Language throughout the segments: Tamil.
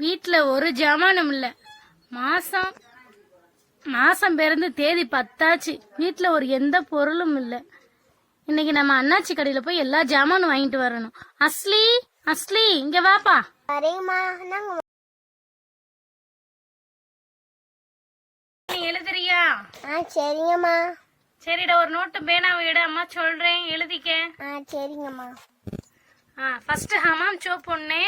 வீட்டுல ஒரு ஜாமானும் இல்ல. மாசம் மாசம் பிறந்து தேதி 10 வீட்டுல ஒரு எந்த பொருளும் இல்ல. இன்னைக்கு நம்ம அண்ணாச்சி கடையில போய் எல்லா ஜாமானும் வாங்கிட்டு வரணும். அஸ்லி அஸ்லி இங்க வாப்பா. நீ எழுதுறியா? சரிங்கம்மா. சரிடா, ஒரு நோட்டு பேனாவை விட அம்மா சொல்றேன், எழுதிக்க. சரிங்கம்மா. ஃபர்ஸ்ட் ஹமாம் சோப் ஒண்ணு.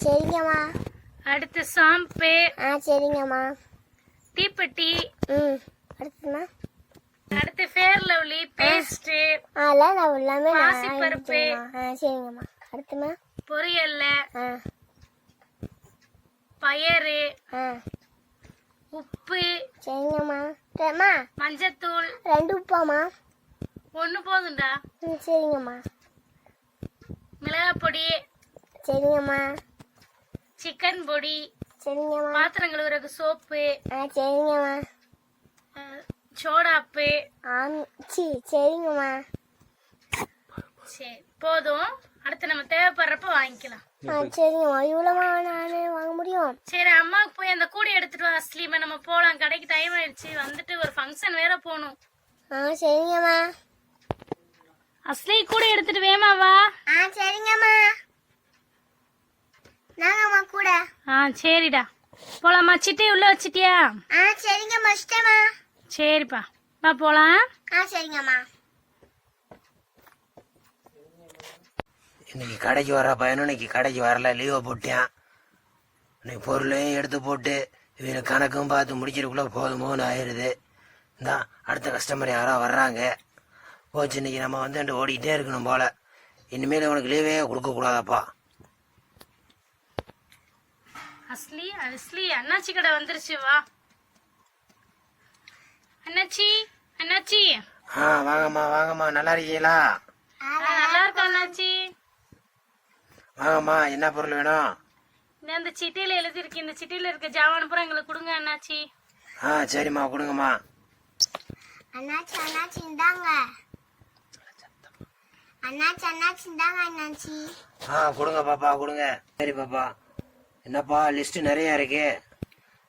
சரிங்கம்மா. அடுத்து ஷாம்பு. சரிங்கம்மா. தீப்பெட்டி. அடுத்துமா? அடுத்து ஃபேர் லவ்லி பேஸ்ட். அதெல்லாம் எல்லாமே பாசிப்பருப்பு. சரிங்கம்மா. அடுத்துமா? பொரியல்ல. பயறு. உப்பு. சரிங்கம்மா. மஞ்சத்தூள் 2 உப்பாமா? 1 போதும்டா. சரிங்கம்மா. மிளகாய் பொடி. சரிங்கம்மா. சிக்கன் பொடி. சரிங்கம்மா. பாத்திரம் கழுவுறதுக்கு சோப்பு. சரிங்கம்மா. சோடாப்பு. சரிங்கம்மா. சரி போதும். அடுத்து நம்ம தேவைப்படுறப்ப வாங்கிக்கலாம். சரிங்கம்மா. இவ்வளோமா நானே வாங்க முடியும்? சரி, அம்மாவுக்கு போய் அந்த கூடை எடுத்துட்டு வா அஸ்லீமா, நம்ம போலாம். கடைக்கு டைம் ஆயிடுச்சு, வந்துட்டு ஒரு ஃபங்க்ஷன் வேற போகணும். சரிங்கம்மா. அஸ்லி கூட எடுத்துட்டு வேமா வா. சரிங்கம்மா. நாங்கம்மா கூட. சரிடா, போலாமா? சிட்டி உள்ள வச்சிட்டியா? சரிங்கம்மா. வச்சிட்டேம்மா. சரிப்பா, வா போலாம். சரிங்கம்மா. இன்னைக்கு கடைக்கு வர பையனும் இன்னைக்கு கடைக்கு வரல, லீவை போட்டேன். இன்னைக்கு பொருளையும் எடுத்து போட்டு இவங்க கணக்கும் பார்த்து முடிக்கிறதுக்குள்ள போதுமோன்னு ஆயிடுது. இதான் அடுத்த கஸ்டமர் யாரோ வர்றாங்க. போச்சு, இன்னைக்கு நம்ம வந்து ஓடிக்கிட்டே இருக்கணும் போல. இனிமேல் உனக்கு லீவே கொடுக்கக்கூடாதப்பா. அஸ்லி அஸ்லி அண்ணாச்சி கடை வந்துருச்சு, வா. அண்ணாச்சி அண்ணாச்சி. வாங்கம்மா வாங்கம்மா, நல்லா இருக்கீங்களா? நல்லா இருக்கா அண்ணாச்சி? வாங்கம்மா, என்ன பொருள் வேணும்? இந்த சிட்டியில எழுதிருக்கு, இந்த சிட்டியில இருக்க ஜாமான் பூரா எங்களுக்கு கொடுங்க அண்ணாச்சி. சரிம்மா, கொடுங்கம்மா. அண்ணாச்சி அண்ணாச்சி இந்தாங்க. அண்ணாச்சி அண்ணாச்சி இந்தாங்க அண்ணாச்சி. கொடுங்க பாப்பா, கொடுங்க. சரி பாப்பா. என்னப்பா லிஸ்ட் நிறைய இருக்கு?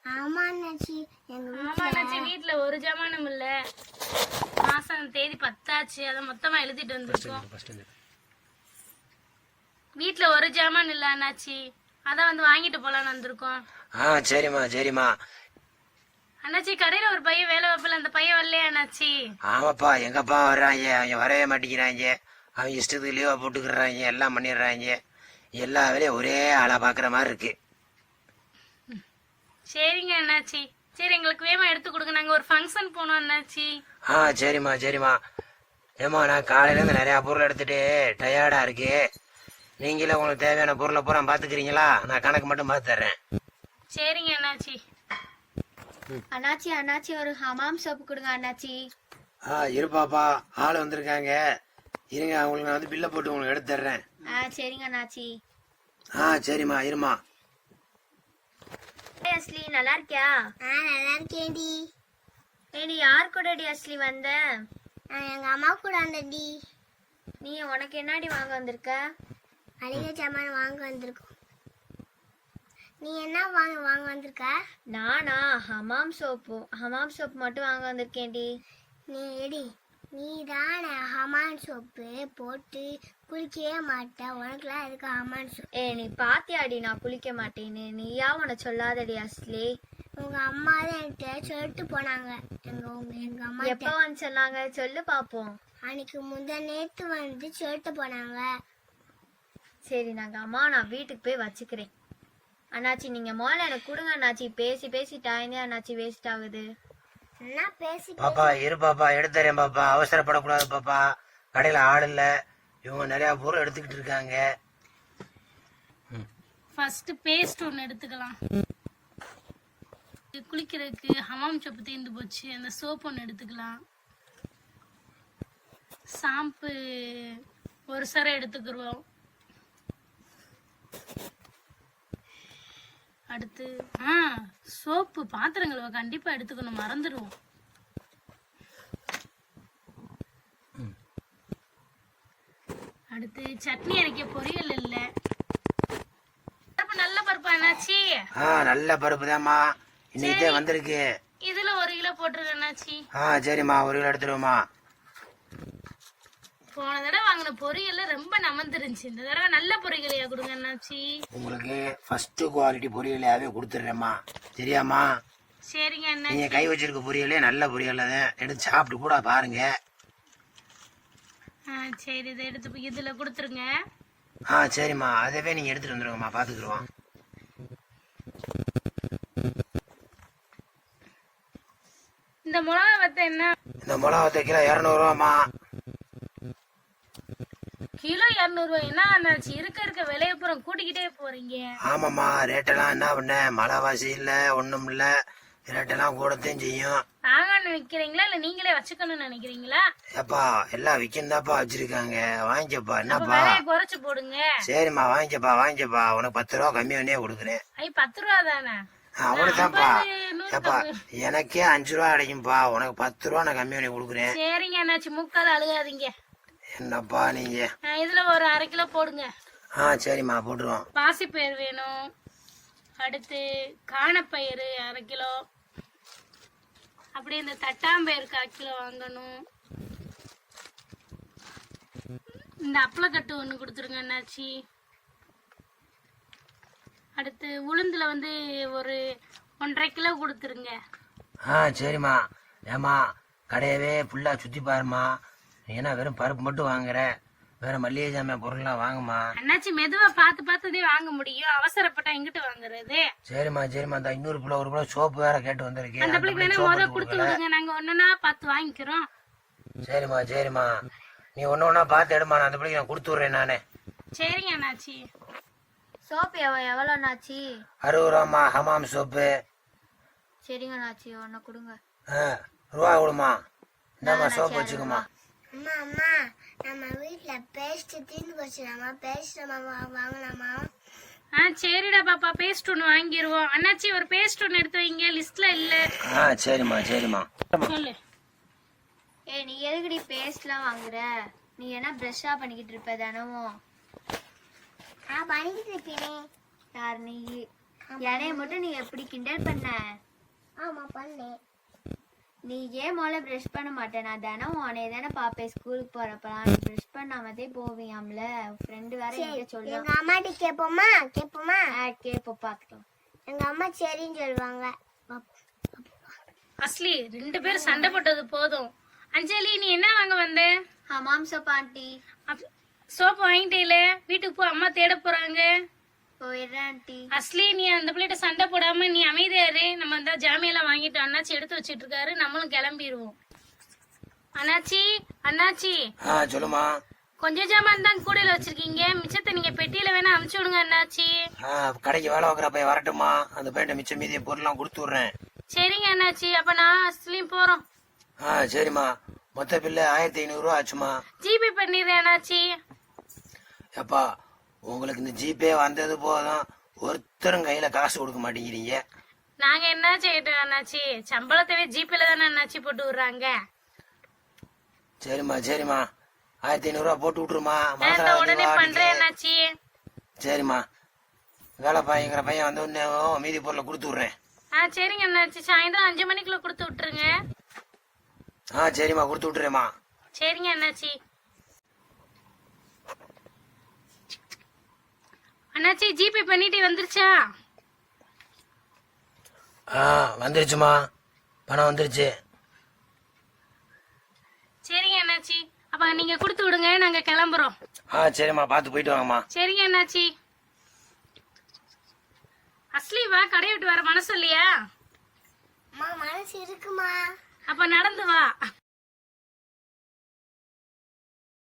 ஆமா அண்ணாச்சி. ஆமா அண்ணாச்சி, வீட்டுல ஒரு ஜாமானும் இல்ல. மாசம் தேதி 10 அதை மொத்தமா எழுதிட்டு வந்திருக்கோம். வீட்டுல ஒரு ஜாமான் இல்ல அண்ணாச்சி, அதான் வந்து வாங்கிட்டு போலான்னு வந்திருக்கோம். சரிம்மா சரிம்மா. அண்ணாச்சி, கடையில ஒரு பையன் வேலை வைப்பல, அந்த பையன் வரலையா அண்ணாச்சி? ஆமாப்பா, எங்கப்பா வர்றாங்க, அவங்க வரவே மாட்டேங்கிறாங்க. அவங்க இஷ்டத்துக்கு லீவா போட்டுக்கிறாங்க, எல்லாம் பண்ணிடுறாங்க. எல்லா வேலையும் ஒரே ஆளா பாக்குற மாதிரி இருக்கு. சரிங்க அண்ணாச்சி. சரி, எங்களுக்கு வேமா எடுத்து கொடுங்க, நாங்க ஒரு ஃபங்க்ஷன் போனோம் அண்ணாச்சி. சரிம்மா சரிம்மா. ஏமா, நான் காலையில இருந்து நிறைய பொருள் எடுத்துட்டு டயர்டா இருக்கு. நீங்களே உங்களுக்கு தேவையான பொருளை பூரா பாத்துக்கிறீங்களா? நான் கணக்கு மட்டும் பார்த்து தர்றேன். சரிங்க அண்ணாச்சி. அண்ணாச்சி அண்ணாச்சி ஒரு ஹமாம் சோப்பு கொடுங்க அண்ணாச்சி. இருப்பாப்பா, ஆள் வந்திருக்காங்க. இருங்க, அவங்களுக்கு நான் வந்து பில்லை போட்டு உங்களுக்கு எடுத்து தர்றேன். சரிங்க அண்ணாச்சி. சரிம்மா, இருமா. அஸ்லி நல்லா இருக்கியா? நல்லா இருக்கேன்டி. ஏடி, யார் கூடடி அஸ்லி வந்த? எங்க அம்மா கூட வந்தடி. நீ உனக்கு என்னடி வாங்க வந்திருக்க? மளிகை சாமான் வாங்க வந்திருக்கோம். நீ என்ன வாங்க வந்திருக்க? நானா ஹமாம் சோப்பு மட்டும் வாங்க வந்திருக்கேன்டி. நீ தானே ஹமாம் சோப்பு போட்டு குளிக்கவே மாட்ட, உனக்குலாம் எதுக்கு ஹமாம் சோப்பு? நீ பாத்தியாடி நான் குளிக்க மாட்டேன்னு? நீயா உன சொல்லாதடி அஸ்லி. உங்க அம்மா தான் என்கிட்ட சொல்லிட்டு போனாங்க. எங்க அம்மா எப்ப வந்து சொன்னாங்க சொல்லு பாப்போம். அன்னைக்கு நேத்து வந்து சொல்லிட்டு போனாங்க. சரி, நான் வீட்டுக்கு போய் வச்சுக்கிறேன். அண்ணாச்சி, நீங்க முதல்ல எனக்கு கொடுங்க அண்ணாச்சி. பேசி டைம் அண்ணாச்சி வேஸ்ட் ஆகுது. பாப்பா இரு பாப்பா, எடுத்துறேன் பாப்பா, அவசரப்படக்கூடாது பாப்பா. கடையில ஆள் இல்ல, இவங்க நிறைய பொருள் எடுத்துக்கிட்டு இருக்காங்க. ஃபர்ஸ்ட் பேஸ்ட் ஒன்று எடுத்துக்கலாம். குளிக்கிறதுக்கு ஹமாம் சோப்பு தீர்ந்து போச்சு, அந்த சோப் ஒன்று எடுத்துக்கலாம். ஷாம்பு ஒரு சரை எடுத்துக்கிறோம். அடுத்து சோப்பு பாத்திரங்களை கண்டிப்பா எடுத்துக்கணும், மறந்துடுவோம். அடுத்து சட்னி அரைக்க பொரியல் இல்ல. நல்ல பருப்பு அண்ணாச்சி? நல்ல பருப்பு தான்மா, இன்னைக்கு வந்திருக்கு. இதுல 1 கிலோ போட்டுருங்க அண்ணாச்சி. சரிம்மா, 1 கிலோ எடுத்துருவோமா. போன தடவை வாங்கின பொரியல்ல ரொம்ப நமந்துருந்துச்சு, இந்த தடவை நல்ல பொரியலையா கொடுங்க அண்ணாச்சி. உங்களுக்கு ஃபர்ஸ்ட் குவாலிட்டி பொரியலையாவே கொடுத்துட்றேம்மா, சரியாம்மா? சரிங்க அண்ணா. நீங்க கை வச்சிருக்க பொரியலே நல்ல பொரியல் தான், எடுத்து சாப்பிட்டு கூட பாருங்க. சரி, இதை எடுத்து இதுல கொடுத்துருங்க. சரிம்மா, அதவே நீங்க எடுத்துட்டு வந்துருங்கம்மா, பாத்துக்குருவோம். இந்த மிளகா வத்த என்ன? இந்த மிளகா வத்த கிலோ 200 ரூபாம்மா. கிலோ 200 ரூபாய்? என்ன அண்ணாச்சி, இருக்க விலையப்புறம் கூட்டிக்கிட்டே போறீங்க. ஆமாம்மா, ரேட்டெல்லாம் என்ன பண்ண, மழைவாசி இல்ல ஒண்ணும் இல்ல, ரேட்டெல்லாம் கூடத்தையும் செய்யும். நாங்க விக்கிறீங்களா இல்ல நீங்களே வச்சுக்கணும்னு நினைக்கிறீங்களா? ஏப்பா, எல்லாம் விற்கந்தாப்பா வச்சிருக்காங்க, வாங்கிக்கப்பா. என்னப்பா? விலையை குறைச்சு போடுங்க. சரிம்மா, வாங்கிக்கப்பா, உனக்கு 10 ரூபா கம்மி பண்ணியே கொடுக்குறேன். 10 ரூபா தானே? அவ்வளவுதான்ப்பா. ஏப்பா, எனக்கே 5 ரூபா கிடைக்கும்பா, உனக்கு 10 ரூபா நான் கம்மி பண்ணி கொடுக்குறேன். சரிங்க அண்ணாச்சி, முக்கால் அழுகாதீங்க. என்னப்பா நீங்க? இதுல ஒரு 1/2 கிலோ போடுங்க. சரிம்மா, போட்டுருவோம். பாசிப்பயிறு வேணும், அடுத்து காணப்பயிறு 1/2 கிலோ, அப்படியே இந்த தட்டாம்பயிறு 1/4 கிலோ வாங்கணும். இந்த அப்பளக்கட்டு 1 கொடுத்துருங்க அண்ணாச்சி. அடுத்து உளுந்துல வந்து ஒரு 1/2 கிலோ கொடுத்துருங்க. சரிம்மா. ஏம்மா, கடையவே ஃபுல்லா சுத்தி பாருமா, ஏன்னா வெறும் பருப்பு மட்டும் வாங்குற, வேற மல்லிகை ஜாமான் பொருள்லாம் வாங்குமா. அண்ணாச்சி, மெதுவா பார்த்துதே வாங்க முடியும், அவசரப்பட்டா எங்கிட்டு வாங்குறது. சரிம்மா, அந்த இன்னொரு கிலோ 1 கிலோ சோப்பு வேற கேட்டு வந்திருக்கேன். அந்த பிள்ளைக்கு வேணா முத கொடுத்து விடுங்க, நாங்க ஒண்ணுன்னா பார்த்து வாங்கிக்கிறோம். சரிம்மா, நீ ஒண்ணு பார்த்து எடுமா, நான் அந்த பிள்ளைக்கு நான் கொடுத்து விடுறேன் நானே. சரிங்க அண்ணாச்சி. சோப்பு எவ்வளோ அண்ணாச்சி? 60 ரூபாம்மா, ஹமாம் சோப்பு. சரிங்க அண்ணாச்சி, 1 கொடுங்க. ரூபா கொடுமா, இந்தாம்மா சோப்பு வச்சுக்கோமா. அம்மா, நம்ம வீட்ல பேஸ்ட் தீர்ந்து போச்சு, நம்ம பேஸ்ட் வாங்கலாமா? சரிடா பாப்பா, பேஸ்ட் 1 வாங்கிடுவோம். அண்ணாச்சி, ஒரு பேஸ்ட் 1 எடுத்து வைங்க, லிஸ்ட்ல இல்ல. சரிம்மா. சொல்லு. நீ எதுக்குடி பேஸ்ட்லாம் வாங்குற? நீ என்ன ப்ரஷ்ஷா பண்ணிக்கிட்டு இருப்ப தினமும்? நான் பண்ணிக்கிட்டு இருப்பேனே. யார் நீ? என்னைய மட்டும் நீ எப்படி கிண்டல் பண்ண? ஆமா, பண்ணேன். நீ ஏன் முதல்ல ப்ரஷ் பண்ண மாட்டேன்? நான் தினம் உன்னைய தானே பாப்பேன் ஸ்கூலுக்கு போறப்பலாம். நீ ப்ரஷ் பண்ணாமதே போவியாம்ல, ஃப்ரெண்டு வேற என்கிட்ட சொல்லுவாங்க. எங்க அம்மாட்ட கேட்போமா? கேப்ப பாத்துக்கலாம். எங்க அம்மா சரின்னு சொல்லுவாங்க. அஸ்லி, 2 பேரும் சண்டை போட்டது போதும். அஞ்சலி, நீ என்ன வாங்க வந்த? Hamam soap aunty. சோப்பு வாங்கிட்டேல, வீட்டுக்கு போ, அம்மா தேட போறாங்க. போயிடுறேன் ஆண்டி. அஸ்லி, நீ அந்த பிள்ளைகிட்ட சண்டை போடாம நீ அமைதியாரு. நம்ம இந்த ஜாமியெல்லாம் வாங்கிட்டு அண்ணாச்சி எடுத்து வச்சிட்டு இருக்காரு, நம்மளும் கிளம்பிடுவோம். அண்ணாச்சி. சொல்லுமா. கொஞ்சம் ஜாமான் தான் கூடையில வச்சிருக்கீங்க, மிச்சத்தை நீங்க பெட்டியில வேணா அனுப்பிச்சு விடுங்க அண்ணாச்சி. கடைக்கு வேலை வைக்கிற பையன் வரட்டுமா, அந்த பையன் மிச்சம் மீதிய பொருள்லாம் கொடுத்து விடுறேன். சரிங்க அண்ணாச்சி, அப்ப நான் அஸ்லியும் போறோம். சரிம்மா, மொத்த பில்லு 1500 ரூபா ஆச்சுமா. ஜிபே பண்ணிடுறேன் அண்ணாச்சி. எப்பா, உங்களுக்கு இந்த ஜிபே வந்தது போதும், ஒருத்தரும் கையில காசு கொடுக்க மாட்டேங்கிறீங்க. நாங்க என்ன செய்யட்டும் அண்ணாச்சி, சம்பளத்தவே ஜிபேல தானே அண்ணாச்சி போட்டு விடுறாங்க. சரிம்மா 1500 ரூபா போட்டு விட்டுருமா. உடனே பண்றேன் அண்ணாச்சி. சரிம்மா, வேலை பாய்ங்கிற பையன் வந்து உடனே மீதி பொருளை கொடுத்து விடுறேன். சரிங்க அண்ணாச்சி, சாயந்தரம் 5 மணிக்குள்ள கொடுத்து விட்டுருங்க. சரிம்மா, கொடுத்து விட்டுறேம்மா. சரிங்க அண்ணாச்சி. அண்ணாச்சி, ஜிபே பண்ணிட்டு வந்துருச்சா? வந்துருச்சுமா, பணம் வந்துருச்சு. சரிங்க அண்ணாச்சி, அப்ப நீங்க கொடுத்து விடுங்க, நாங்க கிளம்புறோம். சரிம்மா, பார்த்து போயிட்டு வாங்கம்மா. சரிங்க அண்ணாச்சி. அஸ்லி, வா, கடையை விட்டு வர மனசு இல்லையா? மனசு இருக்குமா? அப்ப நடந்து வா.